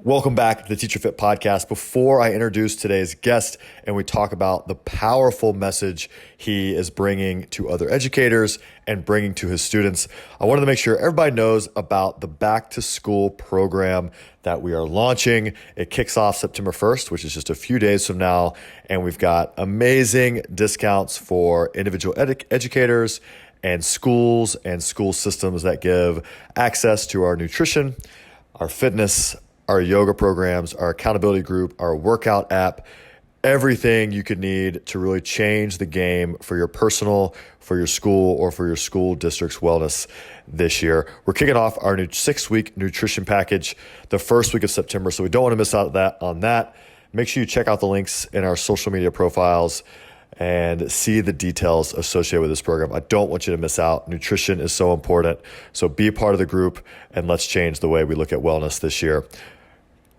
Welcome back to the Teacher Fit podcast. Before I introduce today's guest and we talk about the powerful message he is bringing to other educators and bringing to his students, I wanted to make sure everybody knows about the back to school program that we are launching. It kicks off September 1st, which is just a few days from now. And we've got amazing discounts for individual educators and schools and school systems that give access to our nutrition, our fitness, our yoga programs, our accountability group, our workout app, everything you could need to really change the game for your personal, for your school, or for your school district's wellness this year. We're kicking off our new 6-week nutrition package the first week of September, so we don't want to miss out on that. Make sure you check out the links in our social media profiles and see the details associated with this program. I don't want you to miss out. Nutrition is so important. So be a part of the group and let's change the way we look at wellness this year.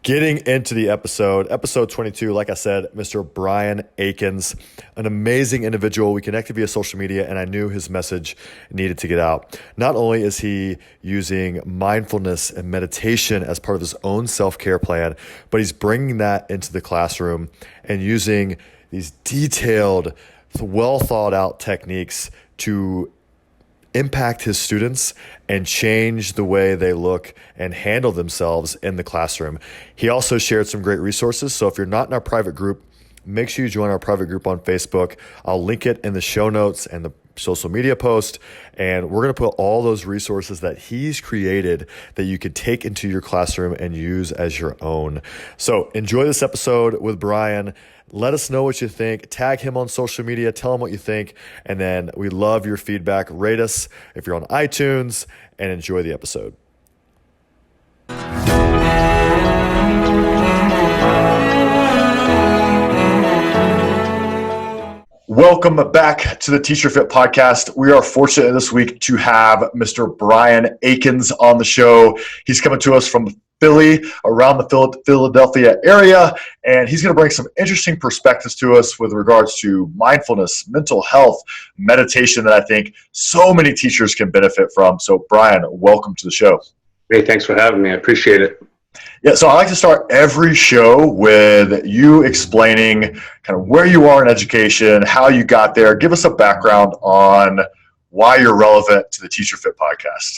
Getting into the episode 22, like I said, Mr. Brian Aikens, an amazing individual. We connected via social media and I knew his message needed to get out. Not only is he using mindfulness and meditation as part of his own self-care plan, but he's bringing that into the classroom and using these detailed, well thought out techniques to impact his students and change the way they look and handle themselves in the classroom. He also shared some great resources. So if you're not in our private group, make sure you join our private group on Facebook. I'll link it in the show notes and the social media post. And we're going to put all those resources that he's created that you could take into your classroom and use as your own. So enjoy this episode with Brian. Let us know what you think. Tag him on social media. Tell him what you think. And then we love your feedback. Rate us if you're on iTunes and enjoy the episode. Welcome back to the Teacher Fit podcast. We are fortunate this week to have Mr. Brian Aikens on the show. He's coming to us from Philly, around the Philadelphia area, and he's going to bring some interesting perspectives to us with regards to mindfulness, mental health, meditation that I think so many teachers can benefit from. So, Brian, welcome to the show. Hey, thanks for having me. I appreciate it. Yeah, so I like to start every show with you explaining kind of where you are in education, how you got there. Give us a background on why you're relevant to the Teacher Fit podcast.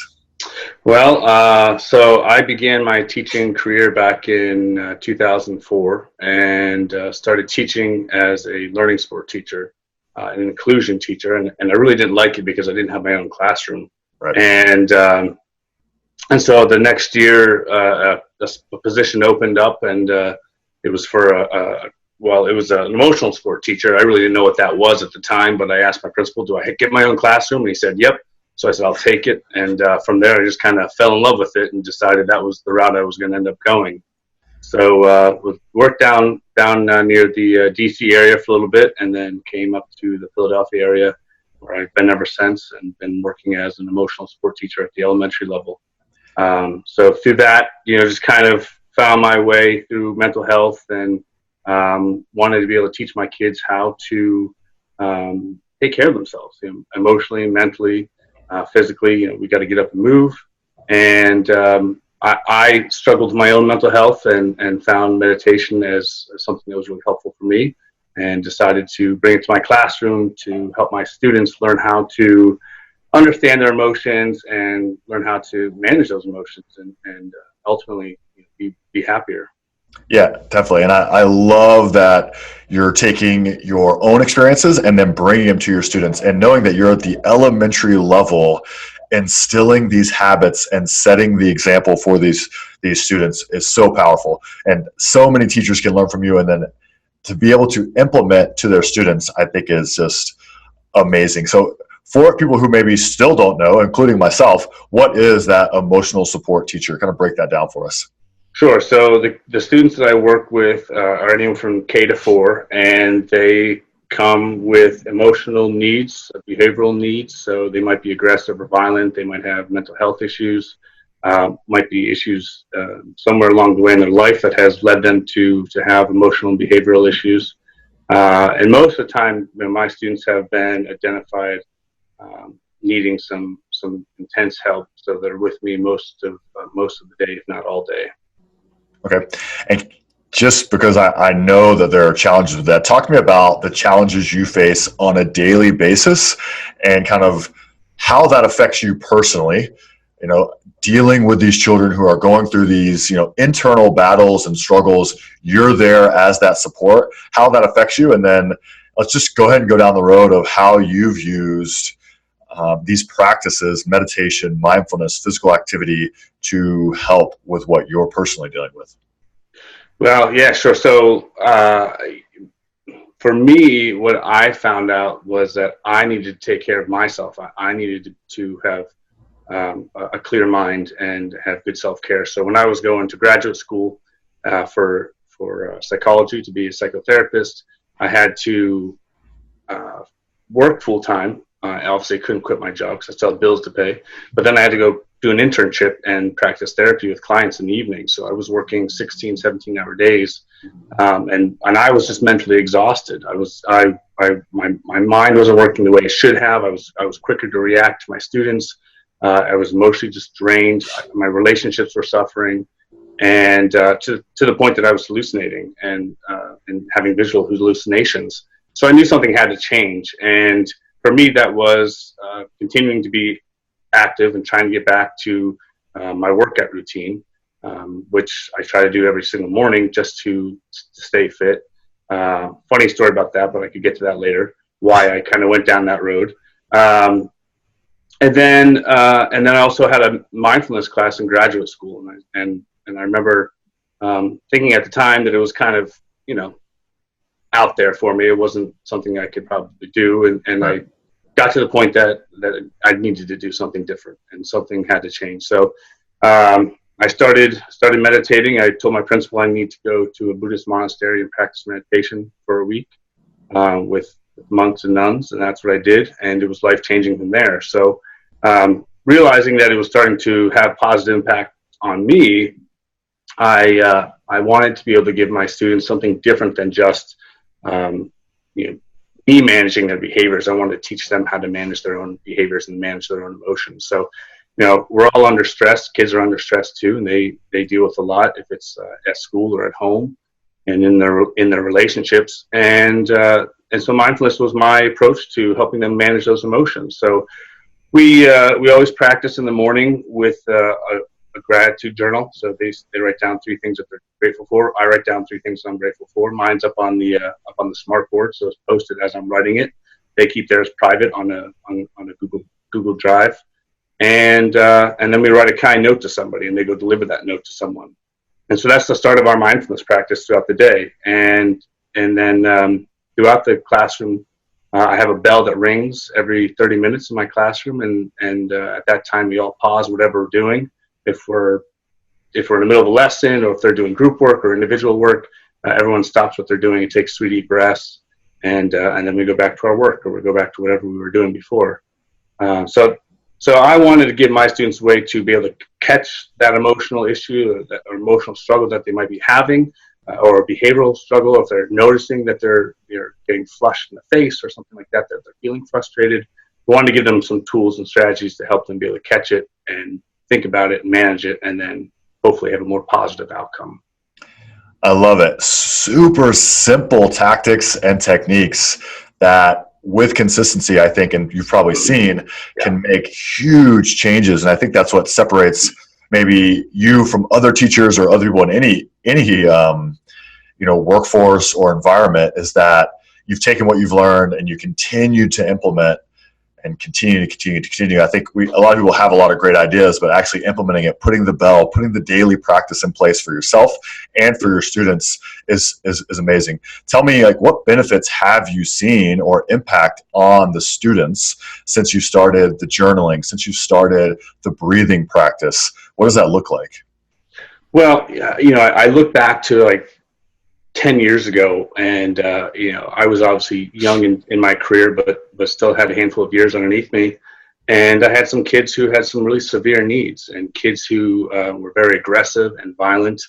Well, so I began my teaching career back in 2004 and started teaching as a learning support teacher, an inclusion teacher, and I really didn't like it because I didn't have my own classroom. Right. And so the next year, a position opened up, and it was for it was an emotional support teacher. I really didn't know what that was at the time, but I asked my principal, "Do I get my own classroom?" And he said, "Yep." So I said, "I'll take it." And from there, I just kind of fell in love with it and decided that was the route I was going to end up going. So worked down near the DC area for a little bit, and then came up to the Philadelphia area, where I've been ever since, and been working as an emotional support teacher at the elementary level. So through that, just kind of found my way through mental health and wanted to be able to teach my kids how to take care of themselves, emotionally, mentally, physically. We got to get up and move. And I struggled with my own mental health and found meditation as something that was really helpful for me, and decided to bring it to my classroom to help my students learn how to understand their emotions and learn how to manage those emotions and ultimately be happier. Yeah, definitely. And I love that you're taking your own experiences and then bringing them to your students, and knowing that you're at the elementary level, instilling these habits and setting the example for these students is so powerful. And so many teachers can learn from you, and then to be able to implement to their students, I think is just amazing. So for people who maybe still don't know, including myself, what is that emotional support teacher? Kind of break that down for us. Sure. So the students that I work with are anyone from K to 4, and they come with emotional needs, behavioral needs. So they might be aggressive or violent. They might have mental health issues, might be issues somewhere along the way in their life that has led them to have emotional and behavioral issues. And most of the time, my students have been identified needing some intense help, so they're with me most of the day, if not all day. Okay. And just because I know that there are challenges with that, talk to me about the challenges you face on a daily basis and kind of how that affects you personally, dealing with these children who are going through these, internal battles and struggles. You're there as that support, how that affects you. And then let's just go ahead and go down the road of how you've used these practices, meditation, mindfulness, physical activity to help with what you're personally dealing with. Well, yeah, sure. So for me, what I found out was that I needed to take care of myself. I needed to have a clear mind and have good self-care. So when I was going to graduate school for psychology to be a psychotherapist, I had to work full time. I obviously couldn't quit my job because I still had bills to pay. But then I had to go do an internship and practice therapy with clients in the evening. So I was working 16, 17-hour days, and I was just mentally exhausted. My mind wasn't working the way it should have. I was quicker to react to my students. I was emotionally just drained. My relationships were suffering, and to the point that I was hallucinating and having visual hallucinations. So I knew something had to change. And for me, that was continuing to be active and trying to get back to my workout routine, which I try to do every single morning just to stay fit. Funny story about that, but I could get to that later, why I kind of went down that road. And then I also had a mindfulness class in graduate school, and I remember thinking at the time that it was kind of out there for me. It wasn't something I could probably do, and I got to the point that I needed to do something different, and something had to change. So I started meditating. I told my principal I need to go to a Buddhist monastery and practice meditation for a week with monks and nuns, and that's what I did, and it was life-changing from there. So realizing that it was starting to have positive impact on me, I wanted to be able to give my students something different than just me managing their behaviors. I wanted to teach them how to manage their own behaviors and manage their own emotions. So we're all under stress. Kids are under stress too, and they deal with a lot if it's at school or at home and in their relationships. And so mindfulness was my approach to helping them manage those emotions. So we always practice in the morning with a gratitude journal. So they write down 3 things that they're grateful for. I write down 3 things I'm grateful for. Mine's up on the smart board, so it's posted as I'm writing it. They keep theirs private on a Google Drive, and then we write a kind note to somebody, and they go deliver that note to someone. And so that's the start of our mindfulness practice throughout the day. And then throughout the classroom, I have a bell that rings every 30 minutes in my classroom, and at that time we all pause whatever we're doing. If we're in the middle of a lesson, or if they're doing group work or individual work, everyone stops what they're doing and takes 3 deep breaths, and then we go back to our work, or we go back to whatever we were doing before. So I wanted to give my students a way to be able to catch that emotional issue or emotional struggle that they might be having, or a behavioral struggle if they're noticing that they're getting flushed in the face or something like that they're feeling frustrated. We wanted to give them some tools and strategies to help them be able to catch it and think about it and manage it, and then hopefully have a more positive outcome. I love it. Super simple tactics and techniques that with consistency, I think, and you've probably seen, can make huge changes. And I think that's what separates maybe you from other teachers or other people in any workforce or environment, is that you've taken what you've learned and you continue to implement and continue. I think a lot of people have a lot of great ideas, but actually implementing it, putting the daily practice in place for yourself and for your students is amazing. Tell me, what benefits have you seen or impact on the students since you started the journaling, since you started the breathing practice? What does that look like? Well, I look back to 10 years ago, and I was obviously young in my career, but still had a handful of years underneath me, and I had some kids who had some really severe needs, and kids who were very aggressive and violent,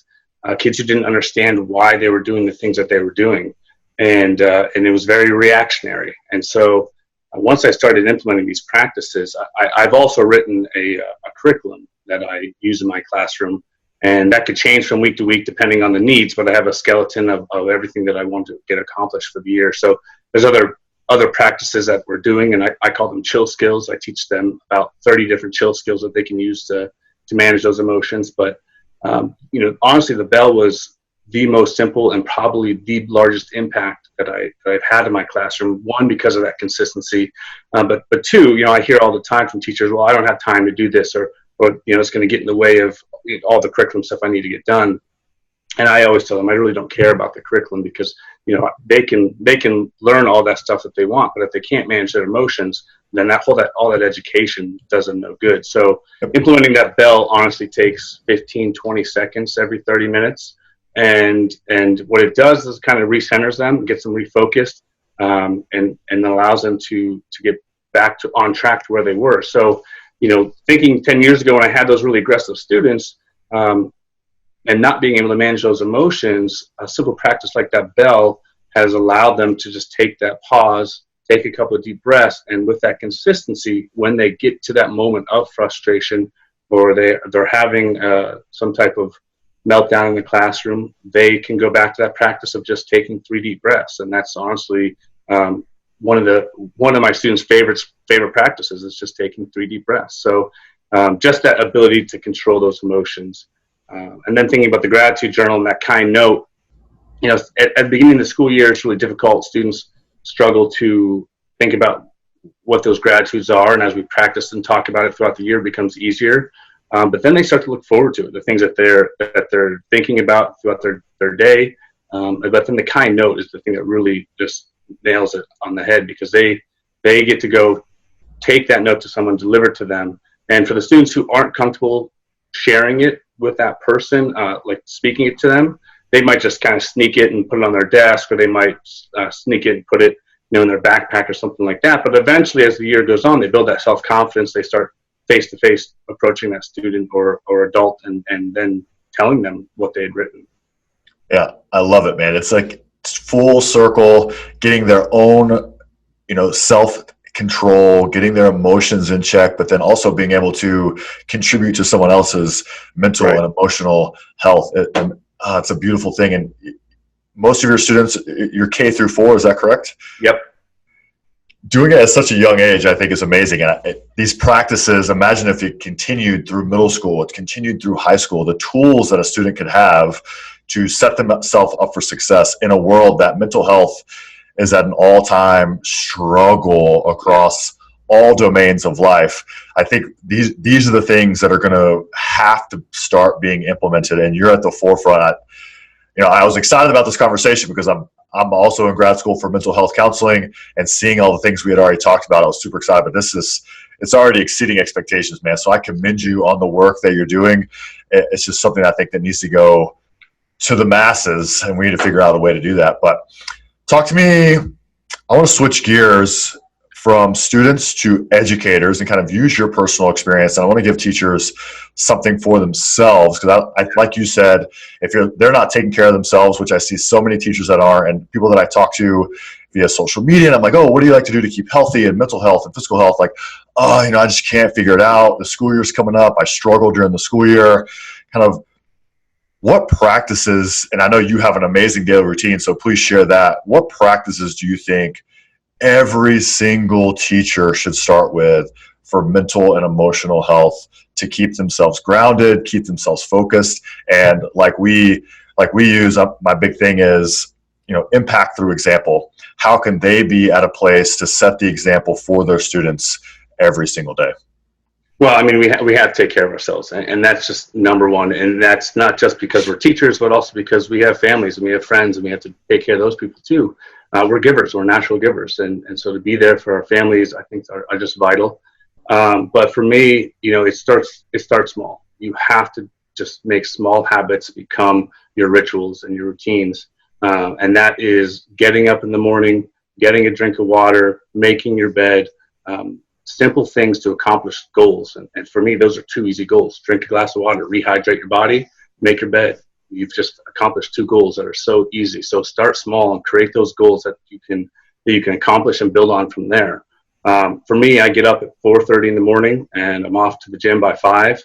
kids who didn't understand why they were doing the things that they were doing, and it was very reactionary. And so once I started implementing these practices, I've also written a curriculum that I use in my classroom And that could change from week to week depending on the needs, but I have a skeleton of everything that I want to get accomplished for the year. So there's other practices that we're doing, and I call them chill skills. I teach them about 30 different chill skills that they can use to manage those emotions. But honestly, the bell was the most simple and probably the largest impact that I've had in my classroom. One, because of that consistency, but two, I hear all the time from teachers, well, I don't have time to do this, or it's going to get in the way of all the curriculum stuff I need to get done. And I always tell them I really don't care about the curriculum, because they can learn all that stuff that they want, but if they can't manage their emotions, then all that education does them no good. So implementing that bell honestly takes 15-20 seconds every 30 minutes. And what it does is kind of recenters them, gets them refocused, and allows them to get back on track to where they were. So, thinking 10 years ago when I had those really aggressive students, and not being able to manage those emotions, a simple practice like that bell has allowed them to just take that pause, take a couple of deep breaths, and with that consistency, when they get to that moment of frustration, or they're having some type of meltdown in the classroom, they can go back to that practice of just taking 3 deep breaths. And that's honestly one of my students' favorite practices is just taking 3 deep breaths. So just that ability to control those emotions. And then thinking about the gratitude journal and that kind note, at the beginning of the school year, it's really difficult. Students struggle to think about what those gratitudes are. And as we practice and talk about it throughout the year, it becomes easier. But then they start to look forward to it, the things that they're thinking about throughout their day. But then the kind note is the thing that really just nails it on the head, because they get to go take that note to someone, deliver it to them. And for the students who aren't comfortable sharing it with that person, like speaking it to them, they might just kind of sneak it and put it on their desk, or they might sneak it and put it in their backpack or something like that. But eventually, as the year goes on, they build that self-confidence. They start face-to-face approaching that student or adult and then telling them what they had written. Yeah, I love it, man. It's like full circle, getting their own, self-control, getting their emotions in check, but then also being able to contribute to someone else's mental and emotional health. It's a beautiful thing. And most of your students, you're K through 4, is that correct? Yep. Doing it at such a young age, I think, is amazing. And these practices, imagine if it continued through middle school, it continued through high school, the tools that a student could have to set themselves up for success in a world that mental health is at an all-time struggle across all domains of life. I think these are the things that are going to have to start being implemented, and you're at the forefront. I was excited about this conversation because I'm also in grad school for mental health counseling, and seeing all the things we had already talked about, I was super excited. But it's already exceeding expectations, man. So I commend you on the work that you're doing. It's just something I think that needs to go to the masses, and we need to figure out a way to do that. But talk to me. I want to switch gears from students to educators and kind of use your personal experience. And I want to give teachers something for themselves, because I like you said, if they're not taking care of themselves, which I see so many teachers that are, and people that I talk to via social media, and I'm like, oh, what do you like to do to keep healthy and mental health and physical health? Like, oh, I just can't figure it out. The school year's coming up. I struggle during the school year. Kind of what practices, and I know you have an amazing daily routine, so please share that. What practices do you think every single teacher should start with for mental and emotional health to keep themselves grounded, keep themselves focused? And like we use, my big thing is, impact through example. How can they be at a place to set the example for their students every single day? Well, I mean, we have to take care of ourselves, and that's just number one. And that's not just because we're teachers, but also because we have families and we have friends, and we have to take care of those people too. We're givers, we're natural givers. And so to be there for our families, I think are just vital. But for me, it starts small. You have to just make small habits become your rituals and your routines. And that is getting up in the morning, getting a drink of water, making your bed, simple things to accomplish goals. And for me, those are 2 easy goals. Drink a glass of water, rehydrate your body, make your bed. You've just accomplished 2 goals that are so easy. So start small and create those goals that you can accomplish and build on from there. For me, I get up at 4:30 in the morning and I'm off to the gym by 5.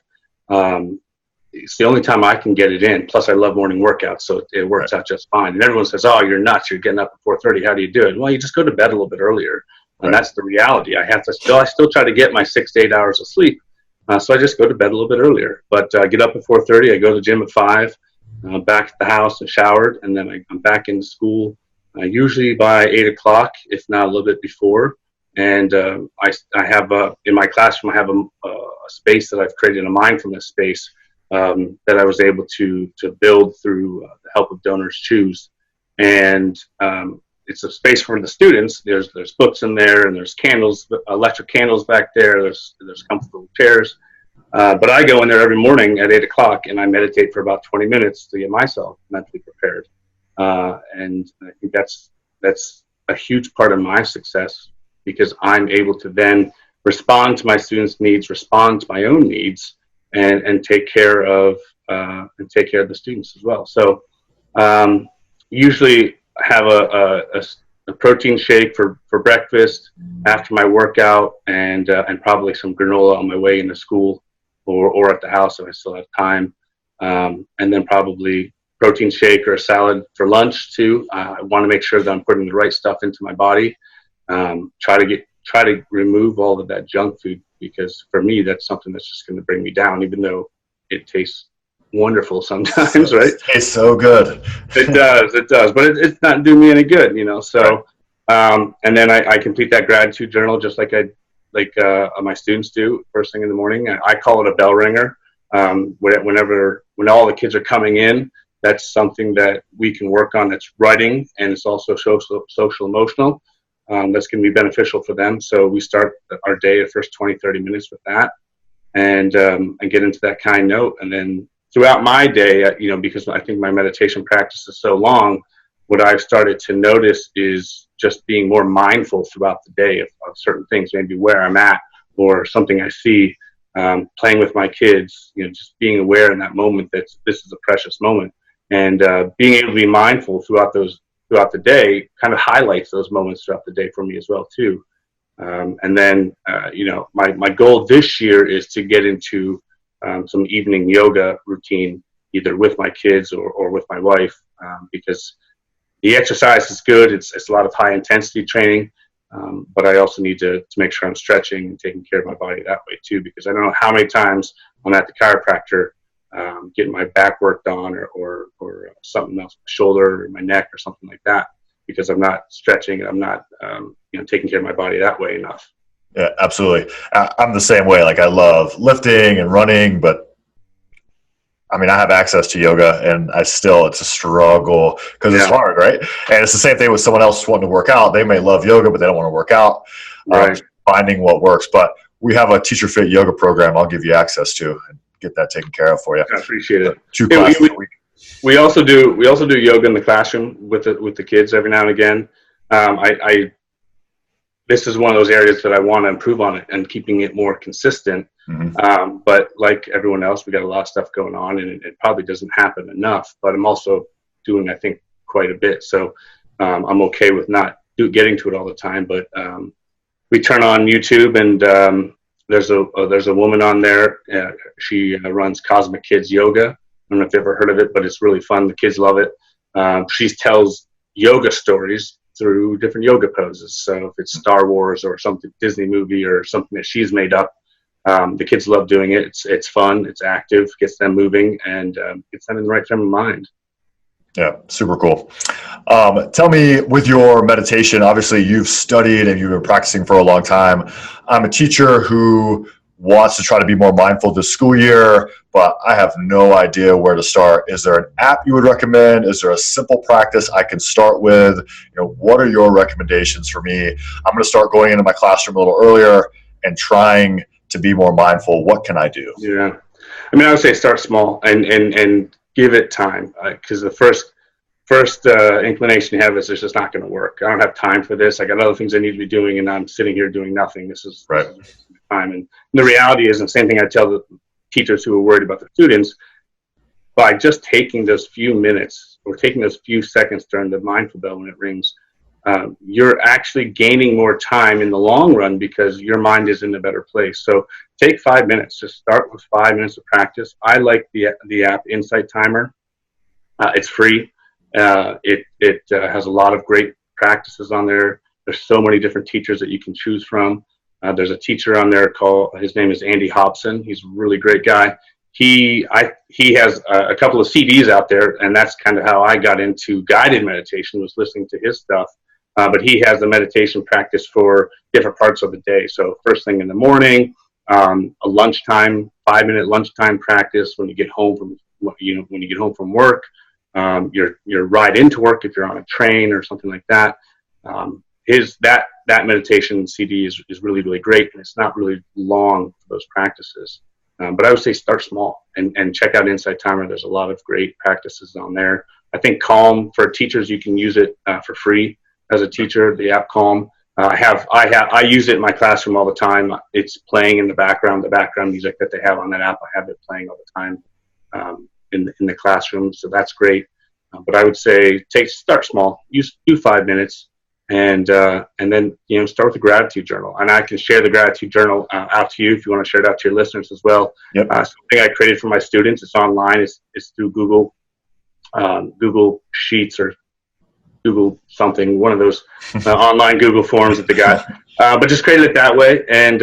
it's the only time I can get it in. Plus, I love morning workouts, so it works out just fine. And everyone says, "Oh, you're nuts! You're getting up at 4:30. How do you do it?" Well, you just go to bed a little bit earlier, and that's the reality. I still try to get my 6 to 8 hours of sleep, so I just go to bed a little bit earlier. But get up at 4:30. I go to the gym at 5. Back at the house and showered, and then I'm back into school. Usually by 8 o'clock, if not a little bit before. And I have in my classroom, I have a space that I've created, a mindfulness space that I was able to build through the help of Donors Choose. And it's a space for the students. There's books in there, and there's candles, electric candles back there. There's comfortable chairs. But I go in there every morning at 8 o'clock, and I meditate for about 20 minutes to get myself mentally prepared. And I think that's a huge part of my success, because I'm able to then respond to my students' needs, respond to my own needs, and take care of the students as well. So usually I have a protein shake for breakfast after my workout, and probably some granola on my way into school or at the house if I still have time, and then probably protein shake or a salad for lunch too. I want to make sure that I'm putting the right stuff into my body. Try to remove all of that junk food, because for me that's something that's just going to bring me down, even though it tastes wonderful sometimes, right? It tastes so good. It does, but it's not doing me any good, So, and then I complete that gratitude journal just like my students do first thing in the morning. I call it a bell ringer. When all the kids are coming in, that's something that we can work on. That's writing, and it's also social emotional. That's going to be beneficial for them. So we start our day the first 20, 30 minutes with that, and get into that kind note. And then throughout my day, because I think my meditation practice is so long, what I've started to notice is just being more mindful throughout the day of certain things, maybe where I'm at or something I see, playing with my kids, just being aware in that moment that this is a precious moment. And being able to be mindful throughout the day kind of highlights those moments throughout the day for me as well too. And then my goal this year is to get into some evening yoga routine, either with my kids or with my wife, because the exercise is good. It's a lot of high intensity training, but I also need to make sure I'm stretching and taking care of my body that way too, because I don't know how many times I'm at the chiropractor getting my back worked on or something else, my shoulder or my neck or something like that, because I'm not stretching and I'm not taking care of my body that way enough. Yeah, absolutely. I'm the same way. Like, I love lifting and running, but I mean, I have access to yoga, and it's a struggle because it's hard, right? And it's the same thing with someone else wanting to work out. They may love yoga, but they don't want to work out. Right. Finding what works. But we have a teacherFit yoga program I'll give you access to and get that taken care of for you. I appreciate it. 2 classes a week. We also do yoga in the classroom with the kids every now and again. This is one of those areas that I want to improve on it and keeping it more consistent. Mm-hmm. But like everyone else, we got a lot of stuff going on, and it probably doesn't happen enough. But I'm also doing, I think, quite a bit. So I'm okay with not getting to it all the time. But we turn on YouTube, and there's a woman on there. She runs Cosmic Kids Yoga. I don't know if you've ever heard of it, but it's really fun. The kids love it. She tells yoga stories through different yoga poses. So if it's Star Wars or something Disney movie or something that she's made up, the kids love doing it. It's fun, it's active, gets them moving, and gets them in the right frame of mind. Yeah, super cool. Tell me, with your meditation, obviously you've studied and you've been practicing for a long time. I'm a teacher who wants to try to be more mindful this school year, but I have no idea where to start. Is there an app you would recommend? Is there a simple practice I can start with? What are your recommendations for me? I'm going to start going into my classroom a little earlier and trying to be more mindful. What can I do? Yeah. I mean, I would say start small and give it time, because the first inclination you have is it's just not going to work. I don't have time for this. I got other things I need to be doing, and I'm sitting here doing nothing. This is right. Time. And the reality is, and the same thing I tell the teachers who are worried about the students, by just taking those few minutes or taking those few seconds during the mindful bell when it rings, you're actually gaining more time in the long run because your mind is in a better place. So take 5 minutes. Just start with 5 minutes of practice. I like the app Insight Timer. It's free. It has a lot of great practices on there. There's so many different teachers that you can choose from. There's a teacher on there his name is Andy Hobson. He's a really great guy. He has a couple of CDs out there, and that's kind of how I got into guided meditation, was listening to his stuff. But he has a meditation practice for different parts of the day. So first thing in the morning, a lunchtime, 5-minute lunchtime practice when you get home from when you get home from work, your ride into work if you're on a train or something like that. That meditation CD is really, really great, and it's not really long for those practices. But I would say start small and check out Insight Timer. There's a lot of great practices on there. I think Calm, for teachers, you can use it for free as a teacher, the app Calm. I use it in my classroom all the time. It's playing in the background music that they have on that app. I have it playing all the time in the classroom, so that's great. But I would say start small. Do 5 minutes. And then start with a gratitude journal, and I can share the gratitude journal out to you if you want to share it out to your listeners as well. Yep. Something I created for my students. It's online. It's through Google Sheets or Google something, one of those online Google forms that they got. But just created it that way, and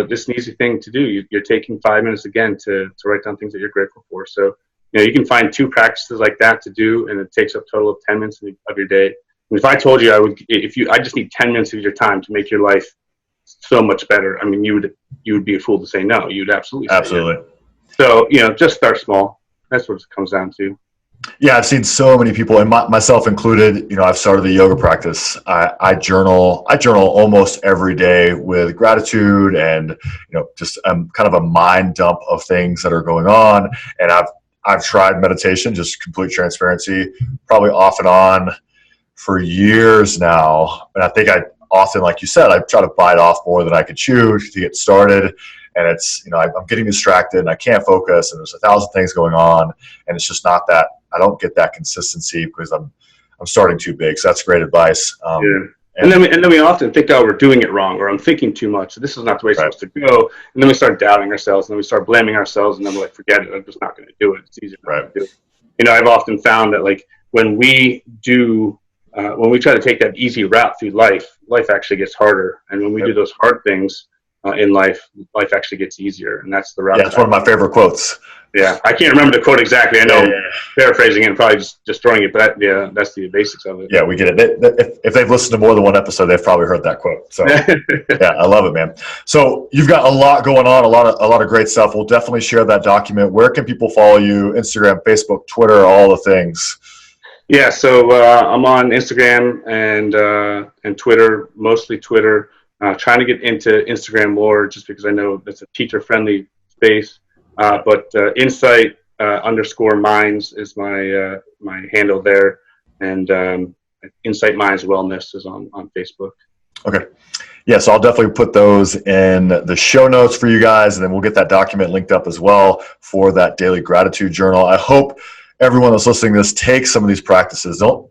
just an easy thing to do. You're taking 5 minutes again to write down things that you're grateful for. So you can find 2 practices like that to do, and it takes up a total of 10 minutes of your day. And if I told you I just need 10 minutes of your time to make your life so much better, I mean, you would be a fool to say no. You'd absolutely say Absolutely. No. So, just start small. That's what it comes down to. Yeah, I've seen so many people, and myself included. I've started a yoga practice. I journal almost every day with gratitude and just kind of a mind dump of things that are going on. And I've tried meditation, just complete transparency, probably off and on for years now. And I think I often, like you said, I try to bite off more than I could chew to get started. And it's, I'm getting distracted and I can't focus and there's 1,000 things going on. And it's just not that, I don't get that consistency because I'm starting too big. So that's great advice. Yeah. And then we often think, oh, we're doing it wrong, or I'm thinking too much. This is not the way it's supposed to go. And then we start doubting ourselves, and then we start blaming ourselves, and then we're like, forget it. I'm just not going to do it. It's easier not to do it. I've often found that when we try to take that easy route through life actually gets harder. And when we do those hard things in life actually gets easier. And that's the route. Yeah, it's one of my favorite quotes. Yeah, I can't remember the quote exactly. I know paraphrasing it and probably just destroying it, but that's the basics of it. Yeah, we get it. If they've listened to more than one episode, they've probably heard that quote. So yeah, I love it, man. So you've got a lot going on, a lot of great stuff. We'll definitely share that document. Where can people follow you? Instagram, Facebook, Twitter, all the things. Yeah, so I'm on Instagram and Twitter, mostly Twitter. Trying to get into Instagram more, just because I know it's a teacher-friendly space. But Insight _ Minds is my handle there, and Insight Minds Wellness is on Facebook. Okay. Yeah, so I'll definitely put those in the show notes for you guys, and then we'll get that document linked up as well for that daily gratitude journal. I hope everyone that's listening to this takes some of these practices. Don't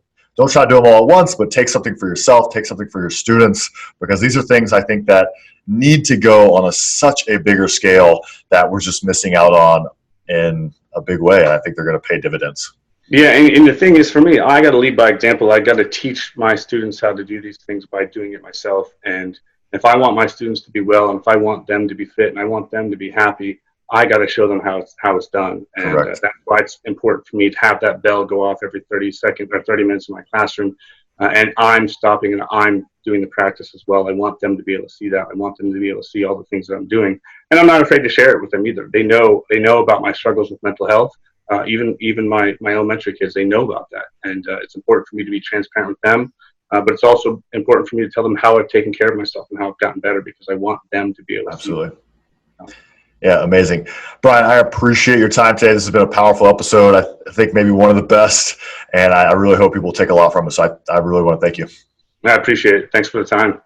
try to do them all at once, but take something for yourself, take something for your students, because these are things I think that need to go on such a bigger scale that we're just missing out on in a big way. And I think they're going to pay dividends. Yeah, and the thing is, for me, I got to lead by example. I got to teach my students how to do these things by doing it myself. And if I want my students to be well, and if I want them to be fit, and I want them to be happy, I got to show them how it's done. And that's why it's important for me to have that bell go off every 30 seconds or 30 minutes in my classroom. And I'm stopping and I'm doing the practice as well. I want them to be able to see that. I want them to be able to see all the things that I'm doing. And I'm not afraid to share it with them either. They know about my struggles with mental health. Even my elementary kids, they know about that. And it's important for me to be transparent with them. But it's also important for me to tell them how I've taken care of myself and how I've gotten better, because I want them to be able to see that. Yeah, amazing. Brian, I appreciate your time today. This has been a powerful episode. I think maybe one of the best, and I really hope people take a lot from it. So I really want to thank you. I appreciate it. Thanks for the time.